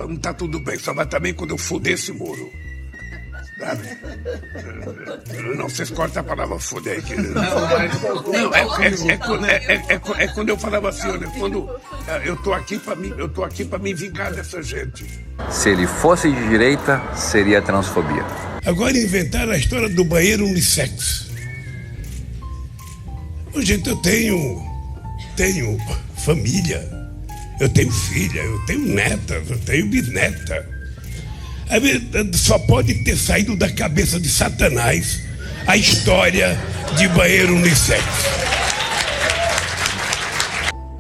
Não tá tudo bem, só vai também quando eu fuder esse muro. Sabe? Não, vocês cortam a palavra fuder aqui. É quando eu falava assim, olha, quando eu tô aqui para me vingar dessa gente. Se ele fosse de direita, seria transfobia. Agora inventaram a história do banheiro unissex. Gente, eu tenho família, eu tenho filha, eu tenho netas, eu tenho bisneta. Só pode ter saído da cabeça de Satanás a história de banheiro unissex.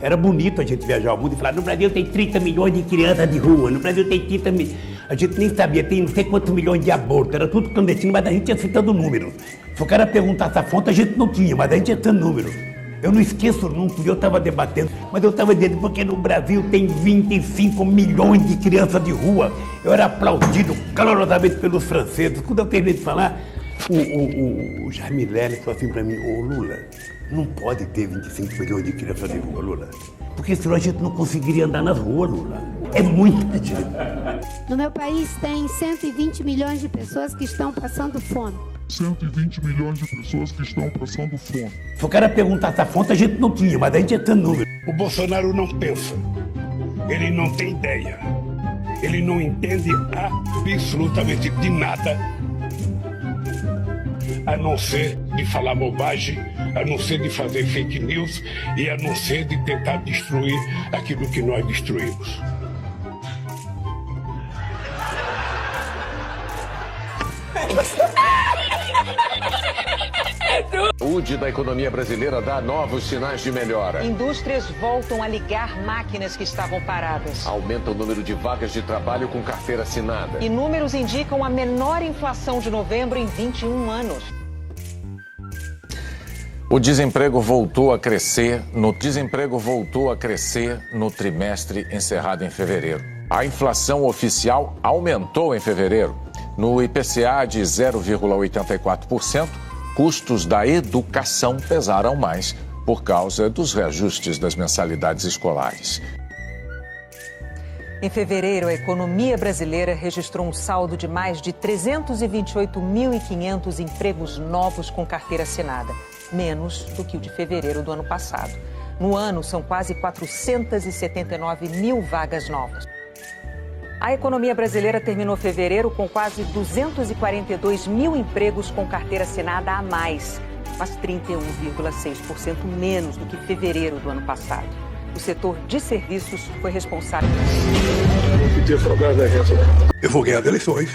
Era bonito a gente viajar ao mundo e falar, no Brasil tem 30 milhões de crianças de rua, no Brasil tem 30 milhões... A gente nem sabia, tem não sei quantos milhões de abortos, era tudo clandestino, mas a gente ia citando números. Se o cara perguntasse a fonte, a gente não tinha, mas a gente ia citando números. Eu não esqueço nunca, eu estava debatendo, mas eu estava dizendo, porque no Brasil tem 25 milhões de crianças de rua. Eu era aplaudido calorosamente pelos franceses. Quando eu terminei de falar, o Jaime Lerner falou assim para mim, ô Lula, não pode ter 25 milhões de crianças de rua, Lula. Porque senão a gente não conseguiria andar nas ruas, Lula. É muita gente. No meu país tem 120 milhões de pessoas que estão passando fome. 120 milhões de pessoas que estão passando fome. Se o cara perguntasse a fonte, a gente não tinha, mas a gente ia tendo número. O Bolsonaro não pensa, ele não tem ideia, ele não entende absolutamente de nada, a não ser de falar bobagem, a não ser de fazer fake news e a não ser de tentar destruir aquilo que nós destruímos. A saúde da economia brasileira dá novos sinais de melhora. Indústrias voltam a ligar máquinas que estavam paradas. Aumenta o número de vagas de trabalho com carteira assinada. E números indicam a menor inflação de novembro em 21 anos. O desemprego voltou a crescer no trimestre encerrado em fevereiro. A inflação oficial aumentou em fevereiro. No IPCA de 0,84%, custos da educação pesaram mais por causa dos reajustes das mensalidades escolares. Em fevereiro, a economia brasileira registrou um saldo de mais de 328.500 empregos novos com carteira assinada, menos do que o de fevereiro do ano passado. No ano, são quase 479 mil vagas novas. A economia brasileira terminou fevereiro com quase 242 mil empregos com carteira assinada a mais, mas 31,6% menos do que fevereiro do ano passado. O setor de serviços foi responsável. Eu vou ganhar as eleições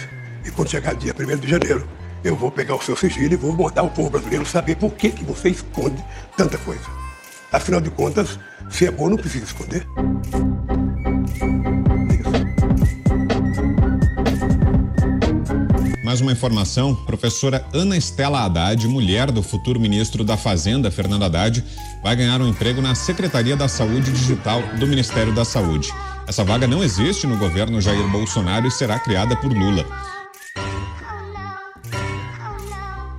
e quando chegar dia 1º de janeiro, eu vou pegar o seu sigilo e vou mandar o povo brasileiro saber por que você esconde tanta coisa. Afinal de contas, se é bom, não precisa esconder. Mais uma informação, professora Ana Estela Haddad, mulher do futuro ministro da Fazenda, Fernando Haddad, vai ganhar um emprego na Secretaria da Saúde Digital do Ministério da Saúde. Essa vaga não existe no governo Jair Bolsonaro e será criada por Lula.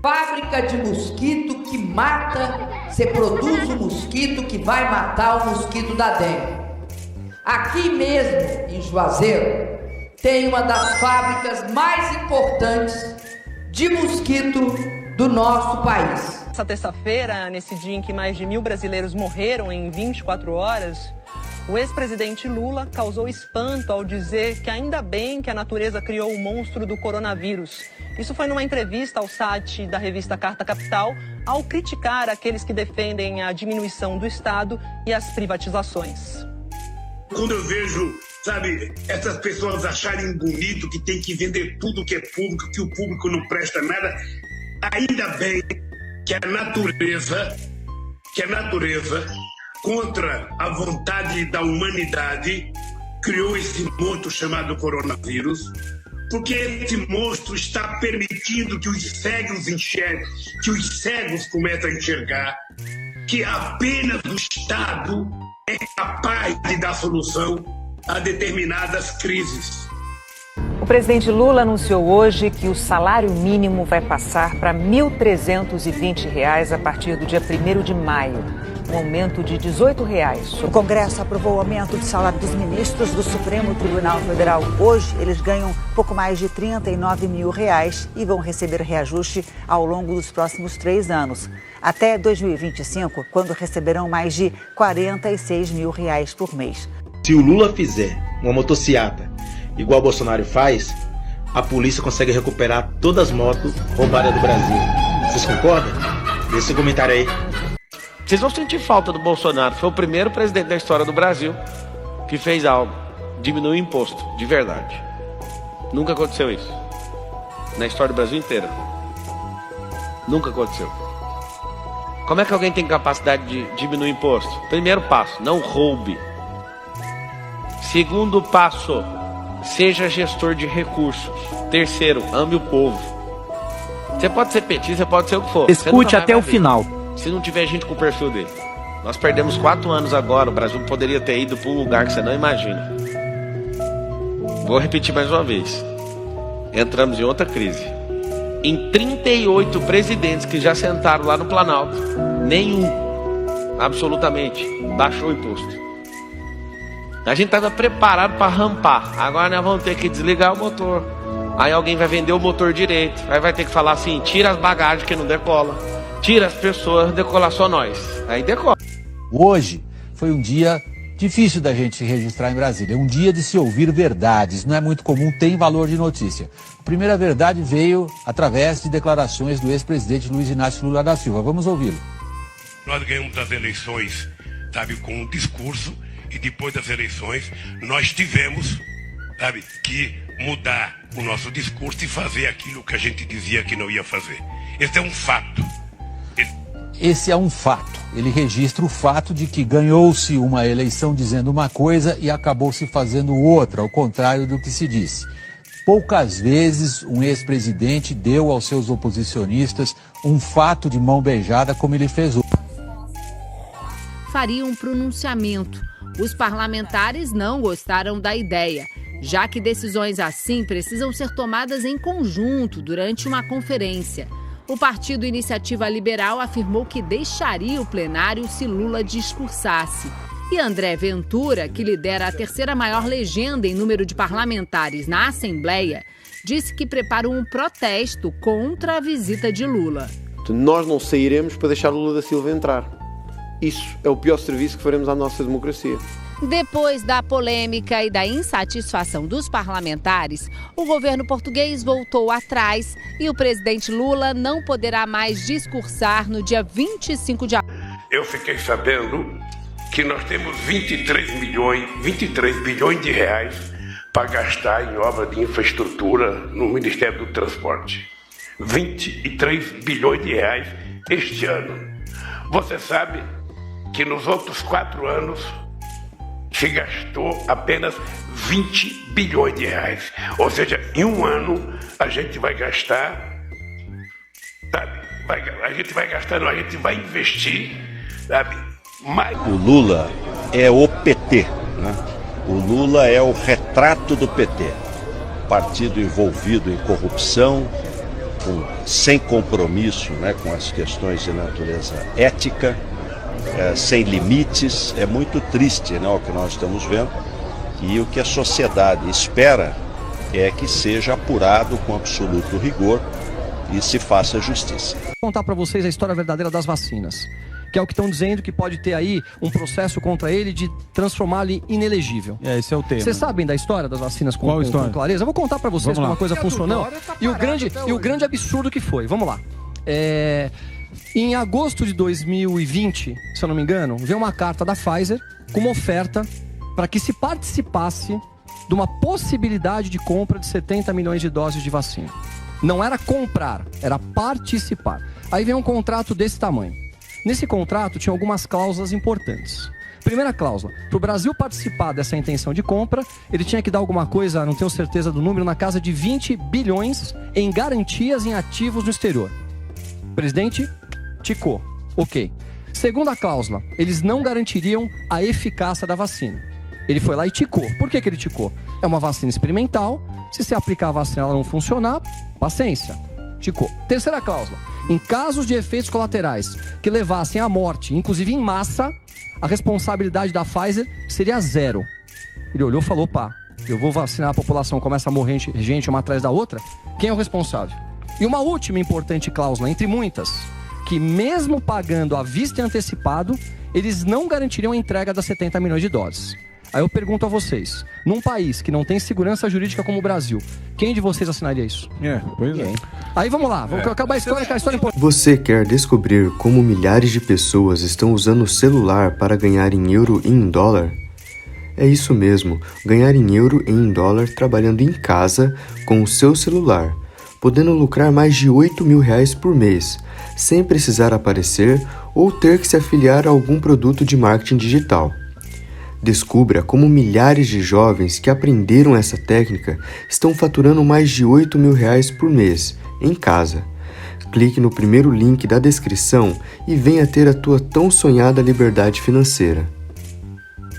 Fábrica de mosquito que mata, você produz um mosquito que vai matar o mosquito da dengue. Aqui mesmo, em Juazeiro, tem uma das fábricas mais importantes de mosquito do nosso país. Essa terça-feira, nesse dia em que mais de 1.000 brasileiros morreram em 24 horas, o ex-presidente Lula causou espanto ao dizer que ainda bem que a natureza criou o monstro do coronavírus. Isso foi numa entrevista ao site da revista Carta Capital, ao criticar aqueles que defendem a diminuição do Estado e as privatizações. Quando eu vejo, sabe, essas pessoas acharem bonito que tem que vender tudo que é público, que o público não presta nada, ainda bem que a natureza, contra a vontade da humanidade, criou esse monstro chamado coronavírus, porque esse monstro está permitindo que os cegos enxerguem, que os cegos comecem a enxergar, que apenas o Estado é capaz de dar solução a determinadas crises. O presidente Lula anunciou hoje que o salário mínimo vai passar para R$ 1.320 a partir do dia 1º de maio. um aumento de R$ 18. O Congresso aprovou o aumento do salário dos ministros do Supremo Tribunal Federal. Hoje, eles ganham pouco mais de R$ 39 mil e vão receber reajuste ao longo dos próximos 3 anos. Até 2025, quando receberão mais de R$ 46 mil por mês. Se o Lula fizer uma motociata igual o Bolsonaro faz, a polícia consegue recuperar todas as motos roubadas do Brasil. Vocês concordam? Deixa seu comentário aí. Vocês vão sentir falta do Bolsonaro. Foi o primeiro presidente da história do Brasil que fez algo. Diminuiu o imposto, de verdade. Nunca aconteceu isso. Na história do Brasil inteira. Nunca aconteceu. Como é que alguém tem capacidade de diminuir o imposto? Primeiro passo, não roube. Segundo passo, seja gestor de recursos. Terceiro, ame o povo. Você pode ser petista, você pode ser o que for. Escute até o final. Se não tiver gente com o perfil dele. Nós perdemos 4 anos agora. O Brasil poderia ter ido para um lugar que você não imagina. Vou repetir mais uma vez. Entramos em outra crise. Em 38 presidentes que já sentaram lá no Planalto, nenhum, absolutamente, baixou o imposto. A gente estava preparado para rampar. Agora nós vamos ter que desligar o motor. Aí alguém vai vender o motor direito. Aí vai ter que falar assim, tira as bagagens que não decola. Tira as pessoas, decolar só nós. Aí decola. Hoje foi um dia difícil da gente se registrar em Brasília. Um dia de se ouvir verdades. Não é muito comum, tem valor de notícia. A primeira verdade veio através de declarações do ex-presidente Luiz Inácio Lula da Silva. Vamos ouvi-lo. Nós ganhamos as eleições, sabe, com um discurso, e depois das eleições nós tivemos, sabe, que mudar o nosso discurso e fazer aquilo que a gente dizia que não ia fazer. Esse é um fato. Esse é um fato. Ele registra o fato de que ganhou-se uma eleição dizendo uma coisa e acabou se fazendo outra, ao contrário do que se disse. Poucas vezes um ex-presidente deu aos seus oposicionistas um fato de mão beijada como ele fez hoje. Faria um pronunciamento. Os parlamentares não gostaram da ideia, já que decisões assim precisam ser tomadas em conjunto durante uma conferência. O Partido Iniciativa Liberal afirmou que deixaria o plenário se Lula discursasse. E André Ventura, que lidera a terceira maior legenda em número de parlamentares na Assembleia, disse que prepara um protesto contra a visita de Lula. Nós não sairemos para deixar Lula da Silva entrar. Isso é o pior serviço que faremos à nossa democracia. Depois da polêmica e da insatisfação dos parlamentares, o governo português voltou atrás e o presidente Lula não poderá mais discursar no dia 25 de abril. Eu fiquei sabendo que nós temos 23 bilhões de reais para gastar em obra de infraestrutura no Ministério do Transporte. 23 bilhões de reais este ano. Você sabe que nos outros 4 anos se gastou apenas 20 bilhões de reais. Ou seja, em um ano a gente vai gastar, sabe? A gente vai investir, sabe? Mais. O Lula é o PT, né? O Lula é o retrato do PT. Partido envolvido em corrupção, sem compromisso, né, com as questões de natureza ética, sem limites. É muito triste, né, o que nós estamos vendo, e o que a sociedade espera é que seja apurado com absoluto rigor e se faça justiça. Vou contar para vocês a história verdadeira das vacinas, que é o que estão dizendo que pode ter aí um processo contra ele de transformá-lo em inelegível. Esse é o tema. Vocês sabem da história das vacinas com clareza? Eu vou contar para vocês como uma coisa funcionou e o grande absurdo que foi. Vamos lá. Em agosto de 2020, se eu não me engano, veio uma carta da Pfizer com uma oferta para que se participasse de uma possibilidade de compra de 70 milhões de doses de vacina. Não era comprar, era participar. Aí vem um contrato desse tamanho. Nesse contrato tinha algumas cláusulas importantes. Primeira cláusula, para o Brasil participar dessa intenção de compra, ele tinha que dar alguma coisa, não tenho certeza do número, na casa de 20 bilhões em garantias em ativos no exterior. O presidente ticou. Ok. Segunda cláusula, eles não garantiriam a eficácia da vacina. Ele foi lá e ticou. Por que ele ticou? É uma vacina experimental. Se você aplicar a vacina e ela não funcionar, paciência. Ticou. Terceira cláusula. Em casos de efeitos colaterais que levassem à morte, inclusive em massa, a responsabilidade da Pfizer seria 0. Ele olhou e falou, pá, eu vou vacinar a população, começa a morrer gente uma atrás da outra, quem é o responsável? E uma última importante cláusula, entre muitas, que mesmo pagando à vista e antecipado, eles não garantiriam a entrega das 70 milhões de doses. Aí eu pergunto a vocês, num país que não tem segurança jurídica como o Brasil, quem de vocês assinaria isso? Pois é. Aí vamos lá, vamos acabar a história, que a história é importante. Você quer descobrir como milhares de pessoas estão usando o celular para ganhar em euro e em dólar? É isso mesmo, ganhar em euro e em dólar trabalhando em casa com o seu celular, podendo lucrar mais de R$8 mil por mês, sem precisar aparecer ou ter que se afiliar a algum produto de marketing digital. Descubra como milhares de jovens que aprenderam essa técnica estão faturando mais de R$8 mil por mês, em casa. Clique no primeiro link da descrição e venha ter a tua tão sonhada liberdade financeira.